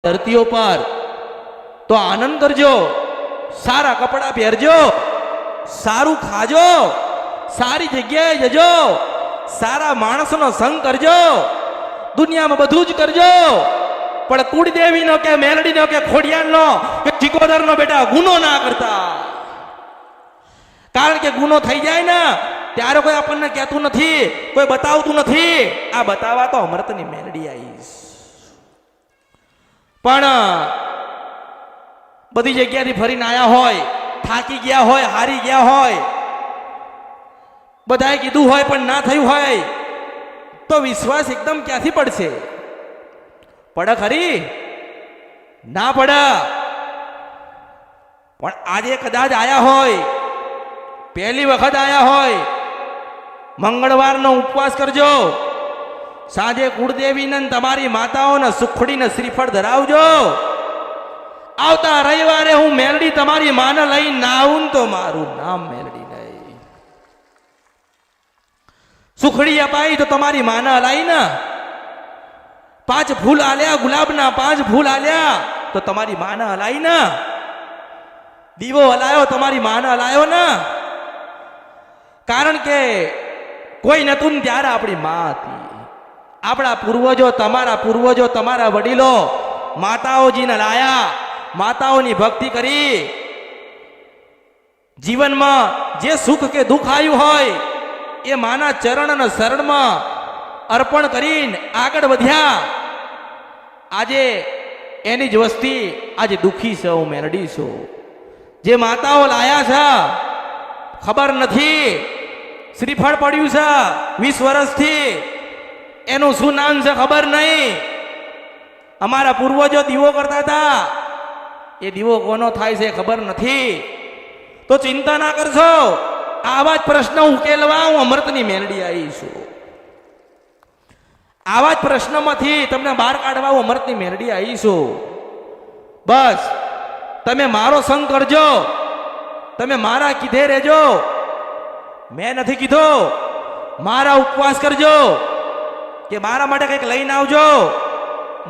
ધરતીઓ પર તો આનંદ કરજો, સારા કપડા પહેરજો, સારું ખાજો, સારી જગ્યાએ જજો, સારા માણસોનો સંગ કરજો, દુનિયામાં બધું જ કરજો, પણ કુળદેવીનો કે મેલડીનો કે ખોડિયાલનો કે ચિકોદરનો બેટા ગુનો ના કરતા. કારણ કે ગુનો થઈ જાય ને ત્યારે કોઈ આપણને કહેતું નથી, કોઈ બતાવતું નથી. આ બતાવવા તો અમૃતની મેલડી આવીશ. પણ બધી જગ્યાથી ફરીને આયા હોય, થાકી ગયા હોય, હારી ગયા હોય, બધાએ કીધું હોય પણ ના થયું હોય, તો વિશ્વાસ એકદમ ક્યાંથી પડશે? પડે ખરી? ના પડે. પણ આજે કદાચ આયા હોય, પહેલી વખત આયા હોય, મંગળવારનો ઉપવાસ કરજો, સાંજે કુળદેવીને તમારી માતાઓને સુખડીને શ્રીફળ ધરાવજો. આવતા રવિવારે હું મેલડી તમારી માને લઈને ના આવું તો મારું નામ મેલડી નહીં. સુખડી અપાઈ તો તમારી માને હલાઈ ને, 5 ફૂલ આલ્યા ગુલાબના, 5 ફૂલ આલ્યા તો તમારી માને હલાઈ ને, દીવો હલાયો તમારી માને હલાયો ને. કારણ કે કોઈ નતું ત્યારે આપણી મા હતી. આપણા પૂર્વજો, તમારા પૂર્વજો, તમારા વડીલો માતાઓજીને લાયા, માતાઓની ભક્તિ કરી, જીવનમાં જે સુખ કે દુઃખ આવ્યું હોય એ માના ચરણ અને શરણમાં અર્પણ કરીને આગળ વધ્યા. આજે એની જ વસ્તી આજે દુઃખી છે. હું મેલડી છું. જે માતાઓ લાયા છે ખબર નથી, શ્રીફળ પડ્યું છે 20 વર્ષથી, એનું શું નામ છે ખબર નહીં. અમારા પૂર્વજો દીવો કરતા હતા, એ દીવો કોનો થાય છે ખબર નથી. તો ચિંતા ના કરશો, આવા જ પ્રશ્ન ઉકેલવા હું અમૃતની મેલડી આવી છું. આવા જ પ્રશ્નમાંથી તમને બહાર કાઢવા હું અમૃતની મેલડી આવી છું. બસ તમે મારો સંગ કરજો, તમે મારા કીધે રહેજો. મેં નથી કીધો મારા ઉપવાસ કરજો કે મારા માટે કંઈક લઈને આવજો.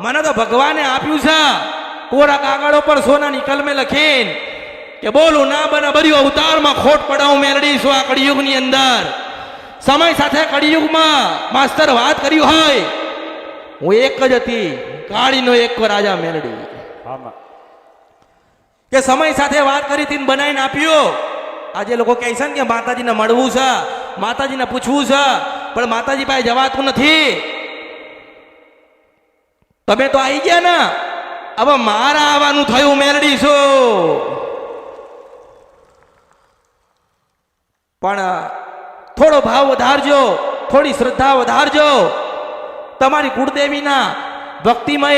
મને તો ભગવાને આપ્યું છે કોરા કાગળો પર સોનાની કલમે લખીને કે બોલું ના બને બર્યું અવતારમાં ખોટ પડાવું મેલડી છું. આ કળિયુગની અંદર સમય સાથે કળિયુગમાં માસ્તર વાત કર્યું હોય, હું એક જ હતી, કાળીનો એક રાજા મેલડી, કે સમય સાથે વાત કરી હતી બનાવીને આપ્યો. આજે લોકો કહે છે ને કે માતાજીને મળવું છે, માતાજીને પૂછવું છે, પણ માતાજી પાસે જવાતું નથી. તમે તો આવી ગયા ને, હવે મારા આવવાનું થયું મેલડી છું. પણ થોડો ભાવ વધારજો, થોડી શ્રદ્ધા વધારજો, તમારી કુળદેવીના ભક્તિમય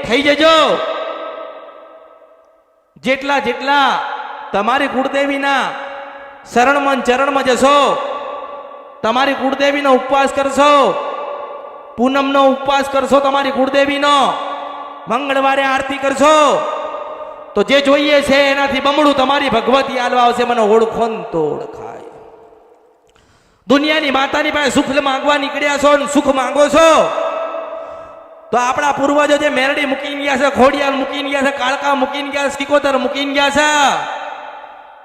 થઈ જજો. જેટલા જેટલા તમારી કુળદેવીના શરણમાં ચરણમાં જશો, તમારી કુળદેવીનો ઉપવાસ કરશો, પૂનમનો ઉપવાસ કરશો, તમારી કુળદેવીનો મંગળવારે આરતી કરશો, તો જે જોઈએ છે એનાથી બમણું તમારી ભગવતી આલવા આવશે. મને ઓળખો ને તો ઓળખાય. દુનિયાની માતાની પાસે સુખ માંગવા નીકળ્યા છો ને સુખ માંગો છો, તો આપણા પૂર્વજો જે મેલડી મૂકીને ગયા છે, ખોડિયાલ મૂકીને ગયા છે, કાળકા મૂકીને ગયા છે, સિકોતર મૂકીને ગયા છે,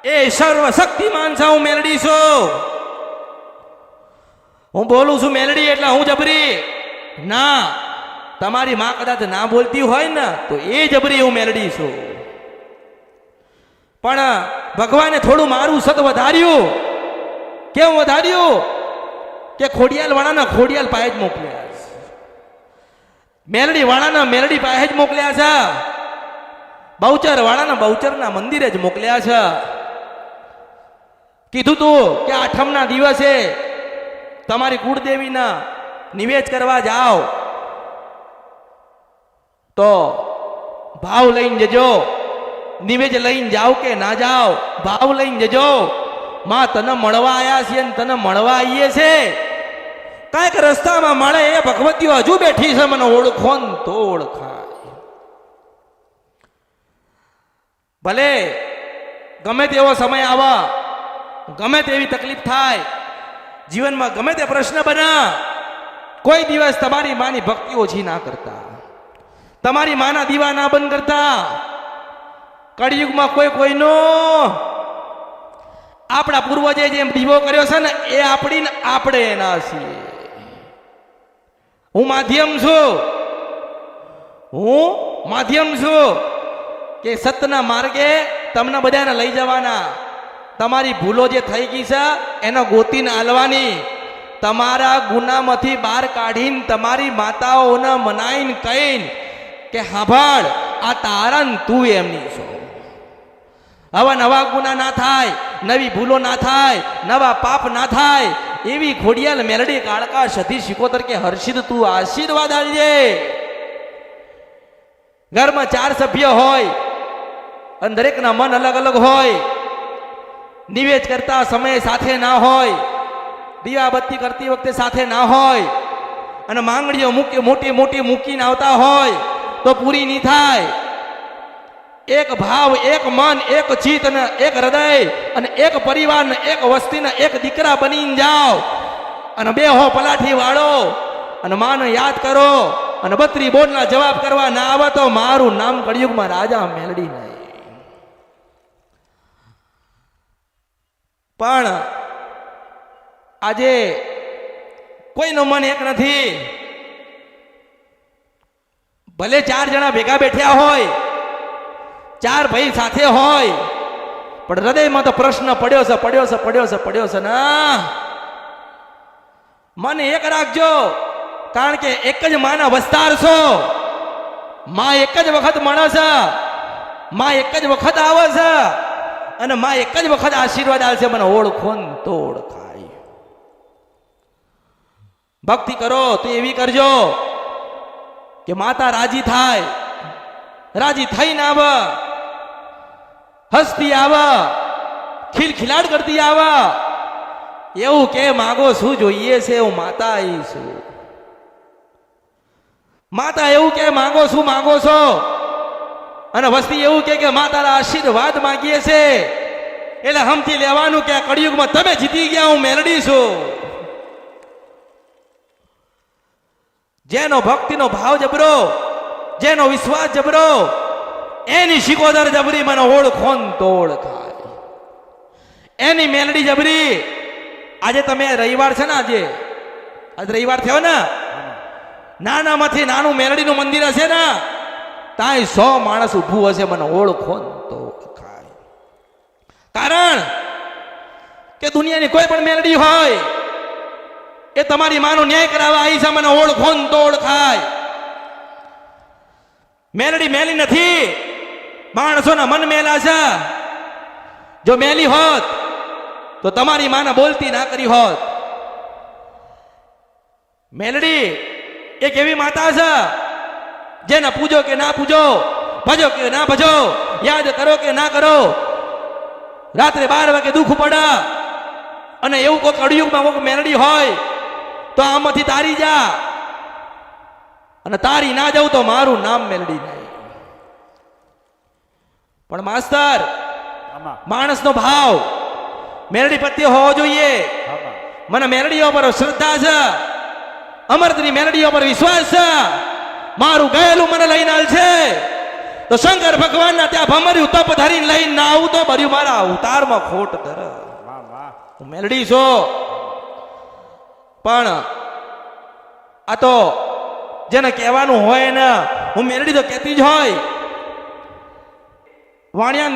એ સર્વશક્તિમાન છે. હું મેલડી છું. હું બોલું છું મેલડી એટલે હું જબરી ના. તમારી માં કદાચ ના બોલતી હોય ને તો એ જબરી હું મેલડી છું. પણ ભગવાને થોડું મારું સત વધાર્યું. કેવું વધાર્યું? કે ખોડિયાલ વાળાના ખોડિયાલ પાસે જ મોકલ્યા છે, મેલડી વાળાના મેલડી પાસે જ મોકલ્યા છે, બહુચર વાળાના બહુચરના મંદિરે જ મોકલ્યા છે. કીધું તું કે 8મના દિવસે તમારી કુળદેવીના નિવેદ કરવા જાઓ તો ભાવ લઈને જજો. નિવેદ લઈને જાઓ કે ના જાઓ, ભાવ લઈને જજો. માં તને મળવા આવ્યા છીએ ને તને મળવા આવીએ છે. કાંઈક રસ્તામાં મળે એ ભગવતીઓ હજુ બેઠી છે, મને ઓળખો ને તો ઓળખાય. ભલે ગમે તેવો સમય આવે, ગમે તેવી તકલીફ થાય, જીવનમાં ગમે તે પ્રશ્ન બને, કોઈ દિવસ તમારી માની ભક્તિ ઓછી ના કરતા. તમારી માના દીવા ના બંધ કરતા. કળિયુગમાં કોઈ કોઈનો આપણા પૂર્વજે જેમ દીવો કર્યો છે ને એ આપણી આપણે એના છીએ. હું માધ્યમ છું કે સત્યના માર્ગે તમને બધાને લઈ જવાના. તમારી ભૂલો જે થઈ ગઈ છે એને ગોતીને આલવાની. તમારા ગુનામાંથી બહાર કાઢીને તમારી માતાઓને મનાઈને કહીને કે હાંભળ આ તારા ને તું એમની છો. હવે નવા ગુના ના થાય, નવી ભૂલો ના થાય, નવા પાપ ના થાય એવી ખોડિયાલ મેલડી કાળકા સતી શિકોતર કે હર્ષિદ તું આશીર્વાદ આલજે. ઘરમાં 4 સભ્ય હોય અને દરેકના મન અલગ અલગ હોય. નિવેદ કરતા સમય સાથે ના હોય, દીવાબત્તી કરતી વખતે સાથે ના હોય, અને માંગણીઓ મોટી મોટી મૂકીને આવતા હોય તો પૂરી નહીં થાય. એક ભાવ, એક મન, એક ચિત્ત અને એક હૃદય અને એક પરિવાર ને એક વસ્તીને એક દીકરા બનીને જાઓ અને 2 હો પલાઠી વાળો અને માને યાદ કરો અને 32 બોલના જવાબ કરવા ના આવે તો મારું નામ કળિયુગમાં રાજા મેલડી નહીં. પણ આજે કોઈનું મન એક નથી. ભલે 4 જણા ભેગા બેઠ્યા હોય, 4 ભાઈ સાથે હોય, પણ હૃદયમાં તો પ્રશ્ન પડ્યો છે ના. મન એક રાખજો, કારણ કે એક જ માના વસ્તાર છો. માં એક જ વખત મળે છે, માં એક જ વખત આવે છે અને માં એક જ વખત આશીર્વાદ આલશે. મને ઓળખો ને તો ઓળખાય. ભક્તિ કરો તો એવી કરજો કે માતા રાજી થાય, રાજી થઈને આવે, હસતી આવે, ખિલખિલાટ કરતી આવે. એવું કે માગો શું જોઈએ છે હું માતા આવી છું. માતા એવું કે માગો શું માગો છો, અને વસ્તી એવું કે માતાના આશીર્વાદ માંગીએ છે. એટલે સમજી લેવાનું કે આ કળિયુગમાં તમે જીતી ગયા, હું મેલડી છું. જેનો ભક્તિનો ભાવ જબરો, જેનો વિશ્વાસ જબરો, એની શિકોદર જબરી. મને ઓળખો ને તો ઓળખાય. એની મેલડી જબરી. આજે તમે રવિવાર છે ને, આજે રવિવાર થયો ને, નાનામાંથી નાનું મેલડીનું મંદિર હશે ને, ત્યાં 100 માણસ ઊભું હશે. મને ઓળખો ને તો ઓળખાય. કારણ કે દુનિયાની કોઈ પણ મેલડી હોય એ તમારી માનો ન્યાય કરાવવા આવી છે. મને ઓળખો ને તો ઓળખાય. મેલડી મેલી નથી, માણસોના મન મેલા છે. જો મેલી હોત તો તમારી માને બોલતી ના કરી હોત. મેલડી એક એવી માતા છે જેને પૂજો કે ના પૂજો, ભજો કે ના ભજો, યાદ કરો કે ના કરો, રાત્રે 12 વાગે દુઃખ પડે અને એવું કોઈ કળિયુગમાં કોઈ મેલડી હોય તો આમાંથી તારી જા, અને તારી ના જાઉં તો મારું નામ મેલડી નહીં. પણ માસ્તર, માણસનો ભાવ મેલડી પ્રત્યે હોવો જોઈએ. મને મેલડીઓ પર શ્રદ્ધા છે, અમૃતની મેલડીઓ પર વિશ્વાસ છે. મારું ગયેલું મને લઈને આલ છે તો શંકર ભગવાનના ત્યાં ભમર્યું તપ ધરીને લઈને ના આવું તો ભર્યું મારા અવતારમાં ખોટ ધર. હું મેલડી છું. પણ આ તો જેને કહેવાનું હોય ને, હું મેલડી તો કહેતી જ હોય. વાણિયા